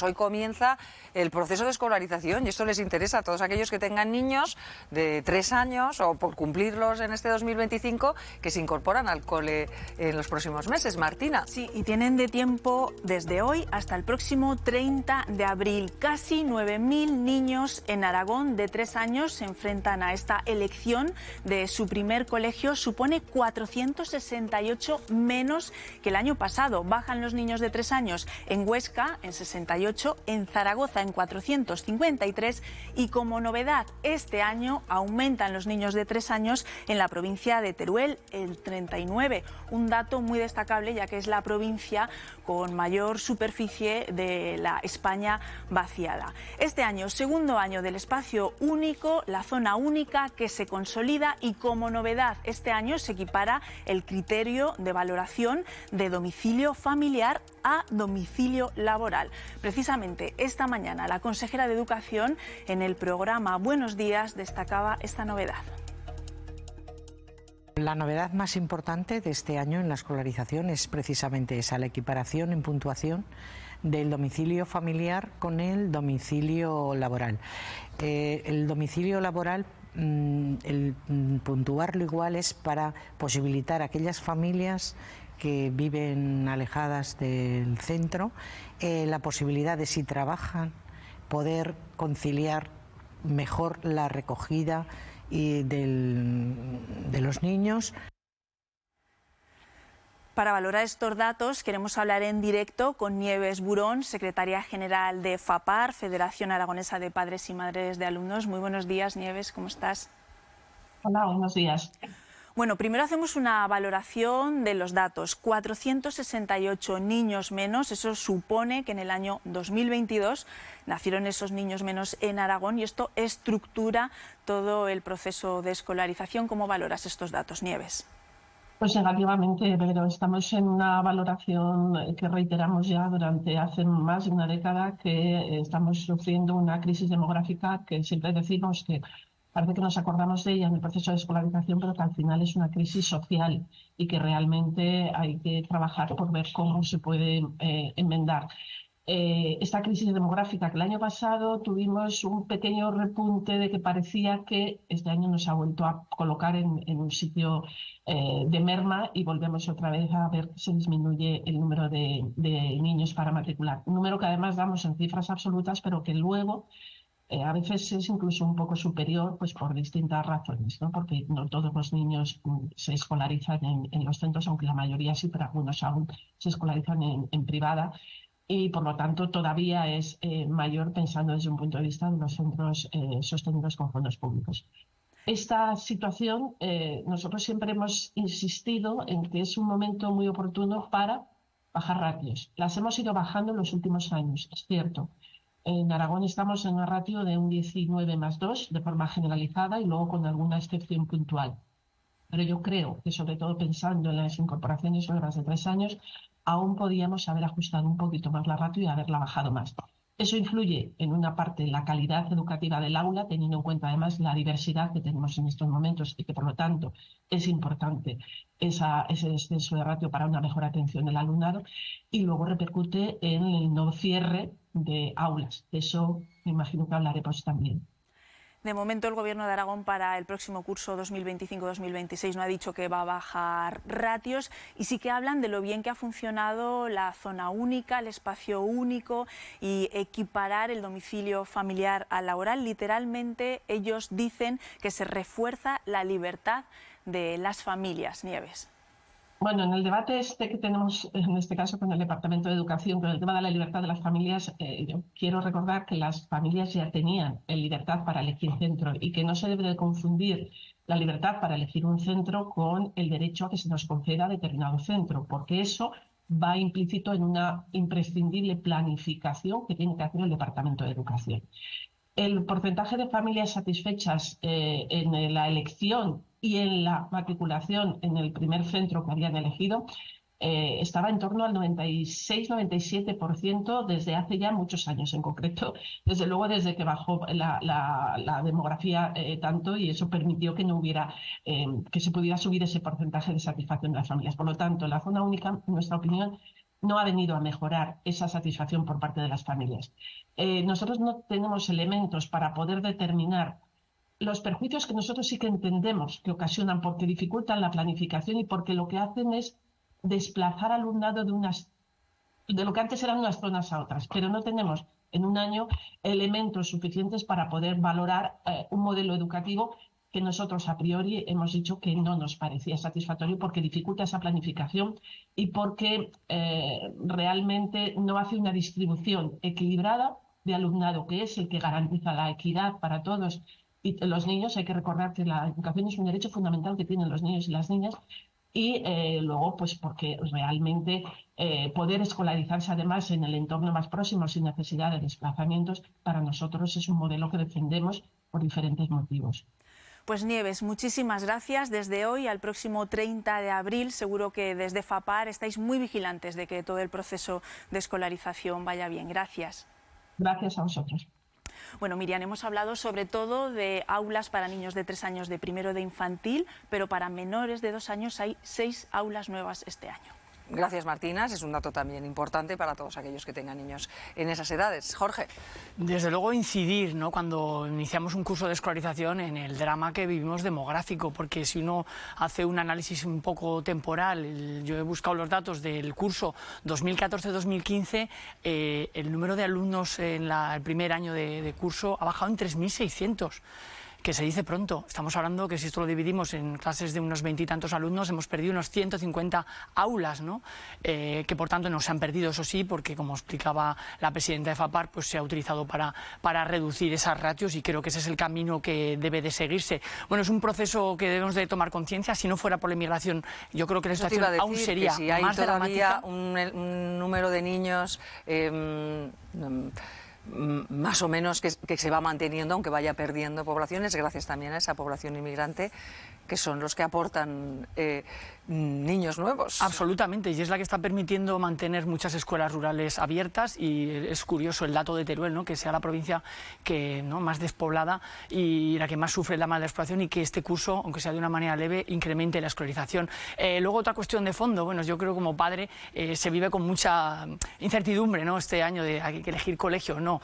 Hoy comienza el proceso de escolarización y esto les interesa a todos aquellos que tengan niños de 3 años o por cumplirlos en este 2025 que se incorporan al cole en los próximos meses. Martina. Sí, y tienen de tiempo desde hoy hasta el próximo 30 de abril. Casi 9.000 niños en Aragón de 3 años se enfrentan a esta elección de su primer colegio. Supone 468 menos que el año pasado. Bajan los niños de 3 años en Huesca en 68, en Zaragoza en 453 y como novedad este año aumentan los niños de 3 años en la provincia de Teruel en 39. Un dato muy destacable ya que es la provincia con mayor superficie de la España vaciada. Este año, segundo año del espacio único, la zona única que se consolida y como novedad este año se equipara el criterio de valoración de domicilio familiar a domicilio laboral. Precisamente esta mañana la consejera de Educación en el programa Buenos Días destacaba esta novedad. La novedad más importante de este año en la escolarización es precisamente esa, la equiparación en puntuación del domicilio familiar con el domicilio laboral. El domicilio laboral, el puntuarlo igual es para posibilitar a aquellas familias que viven alejadas del centro la posibilidad de, si trabajan, poder conciliar mejor la recogida y de los niños. Para valorar estos datos queremos hablar en directo con Nieves Burón, secretaria general de FAPAR, Federación Aragonesa de Padres y Madres de Alumnos. Muy buenos días, Nieves, ¿cómo estás? Hola, buenos días. Bueno, primero hacemos una valoración de los datos. 468 niños menos, eso supone que en el año 2022 nacieron esos niños menos en Aragón y esto estructura todo el proceso de escolarización. ¿Cómo valoras estos datos, Nieves? Pues negativamente, pero estamos en una valoración que reiteramos ya durante hace más de una década, que estamos sufriendo una crisis demográfica que siempre decimos que parece que nos acordamos de ella en el proceso de escolarización, pero que al final es una crisis social y que realmente hay que trabajar por ver cómo se puede enmendar. Esta crisis demográfica que el año pasado tuvimos un pequeño repunte de que parecía que este año nos ha vuelto a colocar en un sitio de merma y volvemos otra vez a ver que se disminuye el número de niños para matricular. Un número que además damos en cifras absolutas, pero que luego a veces es incluso un poco superior, pues por distintas razones, ¿no? Porque no todos los niños se escolarizan en los centros, aunque la mayoría sí, pero algunos aún se escolarizan en privada. Y por lo tanto todavía es mayor pensando desde un punto de vista de los centros sostenidos con fondos públicos. Esta situación, nosotros siempre hemos insistido en que es un momento muy oportuno para bajar ratios. Las hemos ido bajando en los últimos años, es cierto. En Aragón estamos en una ratio de un 19+2 de forma generalizada y luego con alguna excepción puntual. Pero yo creo que, sobre todo pensando en las incorporaciones nuevas de 3 años, aún podíamos haber ajustado un poquito más la ratio y haberla bajado más. Eso influye en una parte en la calidad educativa del aula, teniendo en cuenta además la diversidad que tenemos en estos momentos y que por lo tanto es importante ese descenso de ratio para una mejor atención del alumnado, y luego repercute en el no cierre de aulas. De eso me imagino que hablaremos también. De momento el Gobierno de Aragón para el próximo curso 2025-2026 no ha dicho que va a bajar ratios y sí que hablan de lo bien que ha funcionado la zona única, el espacio único y equiparar el domicilio familiar al laboral. Literalmente ellos dicen que se refuerza la libertad de las familias. Nieves. Bueno, en el debate que tenemos, en este caso con el Departamento de Educación, con el tema de la libertad de las familias, yo quiero recordar que las familias ya tenían libertad para elegir centro y que no se debe de confundir la libertad para elegir un centro con el derecho a que se nos conceda determinado centro, porque eso va implícito en una imprescindible planificación que tiene que hacer el Departamento de Educación. El porcentaje de familias satisfechas en la elección y en la matriculación en el primer centro que habían elegido estaba en torno al 96-97% desde hace ya muchos años, en concreto, desde luego desde que bajó la demografía tanto, y eso permitió que no hubiera, que se pudiera subir ese porcentaje de satisfacción de las familias. Por lo tanto, la zona única, en nuestra opinión, no ha venido a mejorar esa satisfacción por parte de las familias. Nosotros no tenemos elementos para poder determinar los perjuicios que nosotros sí que entendemos que ocasionan porque dificultan la planificación y porque lo que hacen es desplazar alumnado de lo que antes eran unas zonas a otras, pero no tenemos en un año elementos suficientes para poder valorar un modelo educativo que nosotros a priori hemos dicho que no nos parecía satisfactorio porque dificulta esa planificación y porque realmente no hace una distribución equilibrada de alumnado, que es el que garantiza la equidad para todos. Y los niños, hay que recordar que la educación es un derecho fundamental que tienen los niños y las niñas, y luego, pues porque realmente poder escolarizarse además en el entorno más próximo sin necesidad de desplazamientos, para nosotros es un modelo que defendemos por diferentes motivos. Pues Nieves, muchísimas gracias. Desde hoy al próximo 30 de abril, seguro que desde FAPAR estáis muy vigilantes de que todo el proceso de escolarización vaya bien. Gracias. Gracias a vosotros. Bueno, Miriam, hemos hablado sobre todo de aulas para niños de 3 años de primero de infantil, pero para menores de 2 años hay 6 aulas nuevas este año. Gracias, Martina. Es un dato también importante para todos aquellos que tengan niños en esas edades. Jorge. Desde luego incidir, ¿no?, cuando iniciamos un curso de escolarización en el drama que vivimos demográfico, porque si uno hace un análisis un poco temporal, yo he buscado los datos del curso 2014-2015, el número de alumnos en el primer año de curso ha bajado en 3.600. Que se dice pronto. Estamos hablando que si esto lo dividimos en clases de unos 20 y tantos alumnos, hemos perdido unos 150 aulas, ¿no? Que por tanto no se han perdido, eso sí, porque como explicaba la presidenta de FAPAR, pues se ha utilizado para reducir esas ratios y creo que ese es el camino que debe de seguirse. Bueno, es un proceso que debemos de tomar conciencia. Si no fuera por la inmigración, yo creo que la situación aún sería si hay más todavía dramática. un número de niños más o menos que se va manteniendo, aunque vaya perdiendo poblaciones, gracias también a esa población inmigrante, que son los que aportan niños nuevos. Absolutamente, y es la que está permitiendo mantener muchas escuelas rurales abiertas, y es curioso el dato de Teruel, ¿no?, que sea la provincia que, ¿no?, más despoblada y la que más sufre la mala explotación, y que este curso, aunque sea de una manera leve, incremente la escolarización. Luego otra cuestión de fondo, bueno, yo creo que como padre se vive con mucha incertidumbre, ¿no?, este año de hay que elegir colegio o no.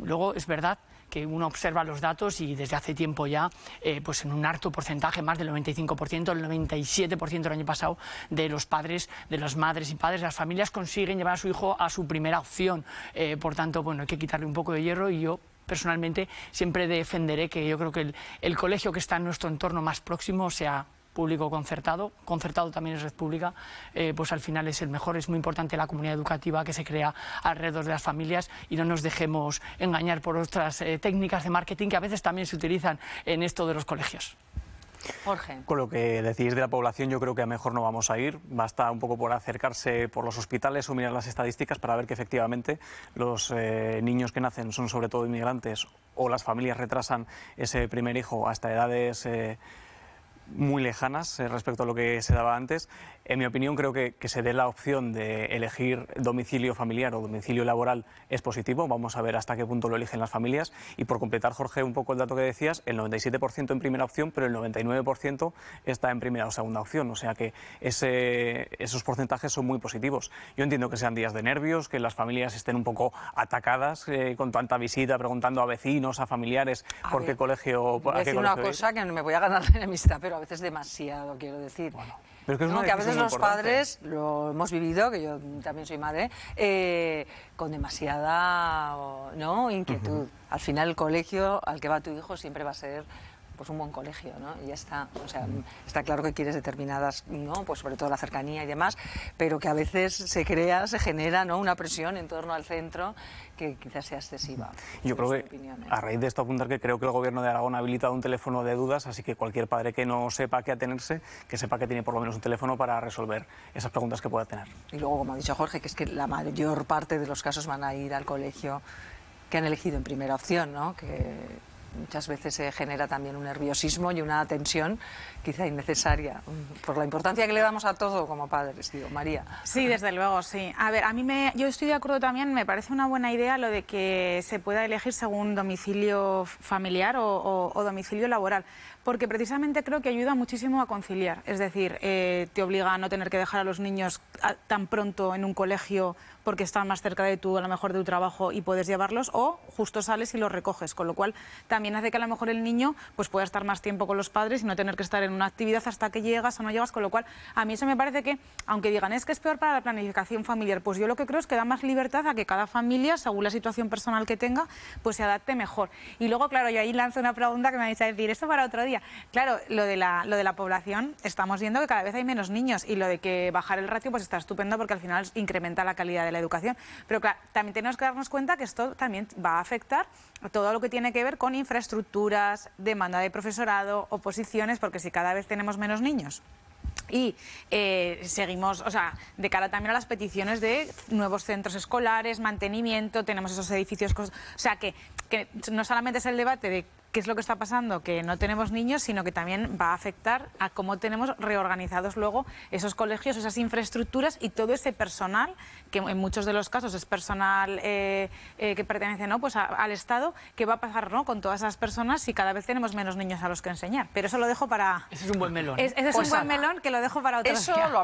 Luego es verdad que uno observa los datos y desde hace tiempo ya, pues en un alto porcentaje, más del 95%, el 97% el año pasado, de los padres, de las madres y padres, de las familias consiguen llevar a su hijo a su primera opción. Por tanto, bueno, hay que quitarle un poco de hierro, y yo personalmente siempre defenderé que yo creo que el colegio que está en nuestro entorno más próximo, sea público concertado también es red pública, pues al final es el mejor. Es muy importante la comunidad educativa que se crea alrededor de las familias, y no nos dejemos engañar por otras técnicas de marketing que a veces también se utilizan en esto de los colegios. Jorge. Con lo que decís de la población, yo creo que a mejor no vamos a ir. Basta un poco por acercarse por los hospitales o mirar las estadísticas para ver que efectivamente los niños que nacen son sobre todo inmigrantes, o las familias retrasan ese primer hijo hasta edades muy lejanas respecto a lo que se daba antes. En mi opinión, creo que se dé la opción de elegir domicilio familiar o domicilio laboral es positivo. Vamos a ver hasta qué punto lo eligen las familias. Y por completar, Jorge, un poco el dato que decías, el 97% en primera opción, pero el 99% está en primera o segunda opción. O sea que esos porcentajes son muy positivos. Yo entiendo que sean días de nervios, que las familias estén un poco atacadas con tanta visita, preguntando a vecinos, a familiares, por qué colegio... Voy a decir una cosa que no me voy a ganar la enemistad, pero a veces demasiado, quiero decir. Bueno, pero que es que a veces los importante. padres, lo hemos vivido, que yo también soy madre, con demasiada inquietud. Al final el colegio al que va tu hijo siempre va a ser pues un buen colegio, ¿no? Y ya está. O sea, está claro que quieres determinadas, ¿no?, pues sobre todo la cercanía y demás, pero que a veces se genera, ¿no?, una presión en torno al centro que quizás sea excesiva. Yo creo que, a raíz de esto, apuntar que creo que el Gobierno de Aragón ha habilitado un teléfono de dudas, así que cualquier padre que no sepa a qué atenerse, que sepa que tiene por lo menos un teléfono para resolver esas preguntas que pueda tener. Y luego, como ha dicho Jorge, que es que la mayor parte de los casos van a ir al colegio que han elegido en primera opción, ¿no?, que muchas veces se genera también un nerviosismo y una tensión quizá innecesaria, por la importancia que le damos a todo como padres, digo, María. Sí, desde luego, sí. A ver, yo estoy de acuerdo también, me parece una buena idea lo de que se pueda elegir según domicilio familiar o domicilio laboral, porque precisamente creo que ayuda muchísimo a conciliar, es decir, te obliga a no tener que dejar a los niños tan pronto en un colegio porque están más cerca de a lo mejor de tu trabajo y puedes llevarlos, o justo sales y los recoges, con lo cual también hace que a lo mejor el niño pues pueda estar más tiempo con los padres y no tener que estar en una actividad hasta que llegas o no llegas, con lo cual a mí eso me parece que, aunque digan es que es peor para la planificación familiar, pues yo lo que creo es que da más libertad a que cada familia, según la situación personal que tenga, pues se adapte mejor. Y luego, claro, yo ahí lanzo una pregunta que me vais a decir, eso para otro día. Claro, lo de la población, estamos viendo que cada vez hay menos niños, y lo de que bajar el ratio pues está estupendo porque al final incrementa la calidad de la educación, pero claro, también tenemos que darnos cuenta que esto también va a afectar a todo lo que tiene que ver con infraestructuras, demanda de profesorado, oposiciones, porque si cada vez tenemos menos niños y seguimos, o sea, de cara también a las peticiones de nuevos centros escolares, mantenimiento, tenemos esos edificios, o sea, que no solamente es el debate de qué es lo que está pasando, que no tenemos niños, sino que también va a afectar a cómo tenemos reorganizados luego esos colegios, esas infraestructuras y todo ese personal, que en muchos de los casos es personal que pertenece, ¿no?, pues al Estado. ¿Qué va a pasar, ¿no?, con todas esas personas si cada vez tenemos menos niños a los que enseñar? Pero eso lo dejo para... Ese es un buen melón. Ese es un buen melón que lo dejo para otro día.